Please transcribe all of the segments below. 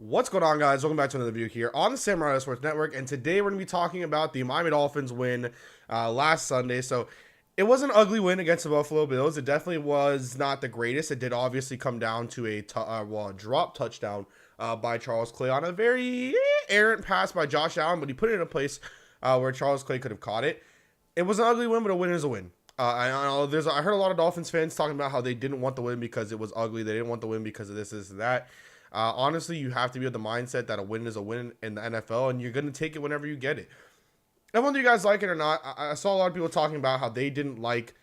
What's going on, guys? Welcome back to another video here on the Samurai Sports Network, and today we're going to be talking about the Miami Dolphins win last Sunday. So it was an ugly win against the Buffalo Bills. It definitely was not the greatest. It did obviously come down to a drop touchdown by Charles Clay on a very errant pass by Josh Allen, but he put it in a place where Charles Clay could have caught it. It was an ugly win, but a win is a win. I heard a lot of Dolphins fans talking about how they didn't want the win because it was ugly. They didn't want the win because of this, and that. Honestly, you have to be with the mindset that a win is a win in the NFL, and you're going to take it whenever you get it. And whether you guys like it or not, I saw a lot of people talking about how they didn't like,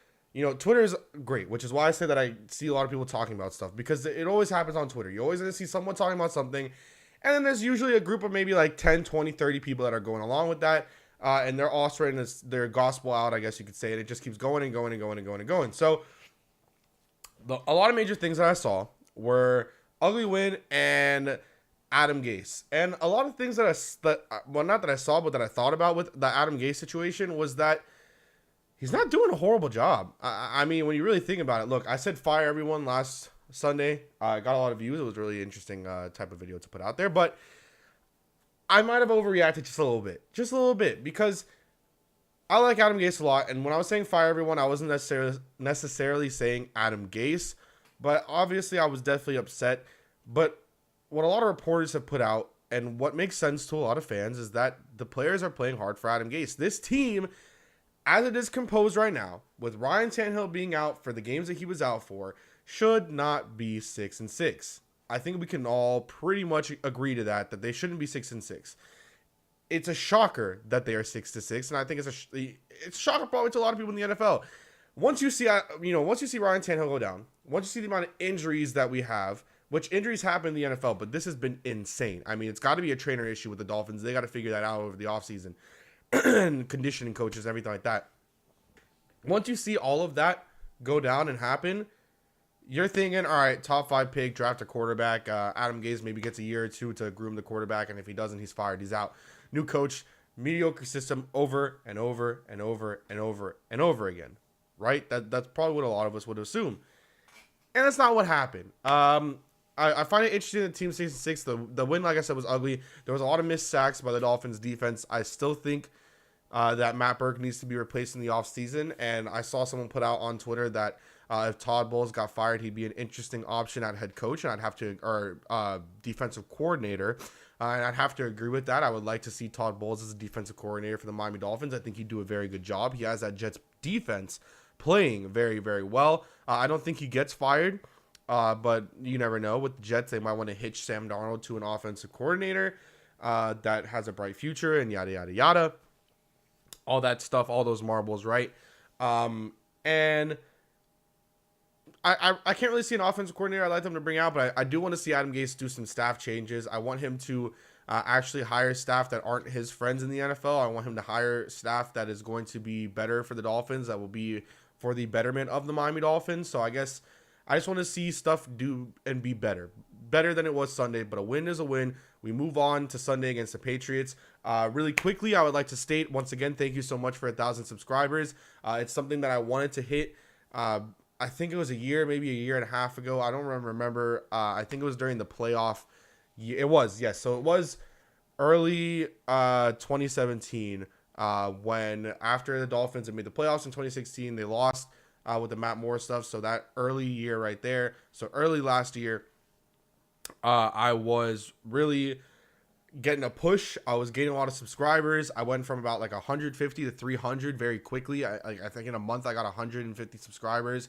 Twitter is great, which is why I say that I see a lot of people talking about stuff, because it always happens on Twitter. You're always going to see someone talking about something, and then there's usually a group of maybe like 10, 20, 30 people that are going along with that, and they're all spreading their gospel out, I guess you could say, and it just keeps going and going and going and going and going. So a lot of major things that I saw were ugly win and Adam Gase. And a lot of things not that I saw, but that I thought about with the Adam Gase situation was that he's not doing a horrible job. I mean, when you really think about it, look, I said fire everyone last Sunday. I got a lot of views. It was a really interesting type of video to put out there, but I might have overreacted just a little bit, because I like Adam Gase a lot. And when I was saying fire everyone, I wasn't necessarily saying Adam Gase, but obviously I was definitely upset. But what a lot of reporters have put out, and what makes sense to a lot of fans, is that the players are playing hard for Adam Gase. This team, as it is composed right now, with Ryan Tannehill being out for the games that he was out for, should not be 6-6. I think we can all pretty much agree to that they shouldn't be 6-6. It's a shocker that they are 6-6, and I think it's a shocker probably to a lot of people in the NFL. Once you see Ryan Tannehill go down, once you see the amount of injuries that we have, which injuries happen in the NFL, but this has been insane. I mean, it's got to be a trainer issue with the Dolphins. They got to figure that out over the offseason, and conditioning coaches, everything like that. Once you see all of that go down and happen, you're thinking, all right, top 5 pick, draft a quarterback. Adam Gase maybe gets a year or two to groom the quarterback, and if he doesn't, he's fired. He's out. New coach, mediocre system over and over and over and over and over again. Right? That's probably what a lot of us would assume. And that's not what happened. I find it interesting that Team 6-6, the win, like I said, was ugly. There was a lot of missed sacks by the Dolphins defense. I still think that Matt Burke needs to be replaced in the offseason. And I saw someone put out on Twitter that if Todd Bowles got fired, he'd be an interesting option at head coach, and I'd have to, or defensive coordinator. And I'd have to agree with that. I would like to see Todd Bowles as a defensive coordinator for the Miami Dolphins. I think he'd do a very good job. He has that Jets defense playing very, very well. I don't think he gets fired, but you never know. With the Jets, they might want to hitch Sam Darnold to an offensive coordinator that has a bright future, and yada, yada, yada. All that stuff, all those marbles, right? And I can't really see an offensive coordinator I'd like them to bring out, but I do want to see Adam Gase do some staff changes. I want him to actually hire staff that aren't his friends in the NFL. I want him to hire staff that is going to be better for the Dolphins, that will be for the betterment of the Miami Dolphins. So I guess I just want to see stuff do and be better than it was Sunday, but a win is a win. We move on to Sunday against the Patriots. Really quickly, I would like to state once again, thank you so much for 1,000 subscribers. It's something that I wanted to hit. I think it was maybe a year and a half ago. I don't remember. I think it was during the playoff. It was, yes. So it was early 2017 when after the Dolphins had made the playoffs in 2016, they lost with the Matt Moore stuff. So that early year right there. So early last year, I was really getting a push. I was gaining a lot of subscribers. I went from about like 150 to 300 very quickly. I think in a month I got 150 subscribers,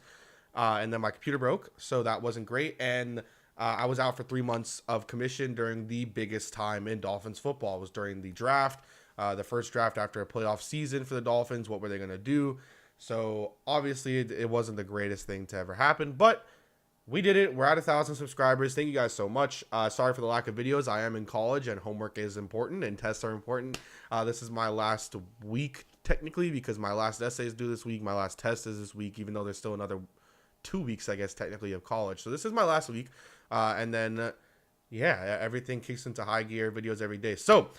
and then my computer broke, so that wasn't great. And I was out for 3 months of commission during the biggest time in Dolphins football. It was during the draft, the first draft after a playoff season for the Dolphins. What were they going to do? So obviously it wasn't the greatest thing to ever happen, but we did it. We're at 1,000 subscribers. Thank you guys so much. Sorry for the lack of videos. I am in college, and homework is important, and tests are important. This is my last week, technically, because my last essay is due this week. My last test is this week, even though there's still another 2 weeks, I guess, technically, of college. So this is my last week. And then, yeah, everything kicks into high gear, videos every day. So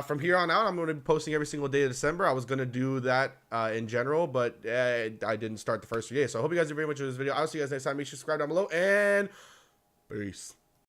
from here on out, I'm going to be posting every single day of December. I was going to do that in general, but I didn't start the first 3 days. So I hope you guys are very much enjoying this video. I'll see you guys next time. Make sure to subscribe down below, and peace.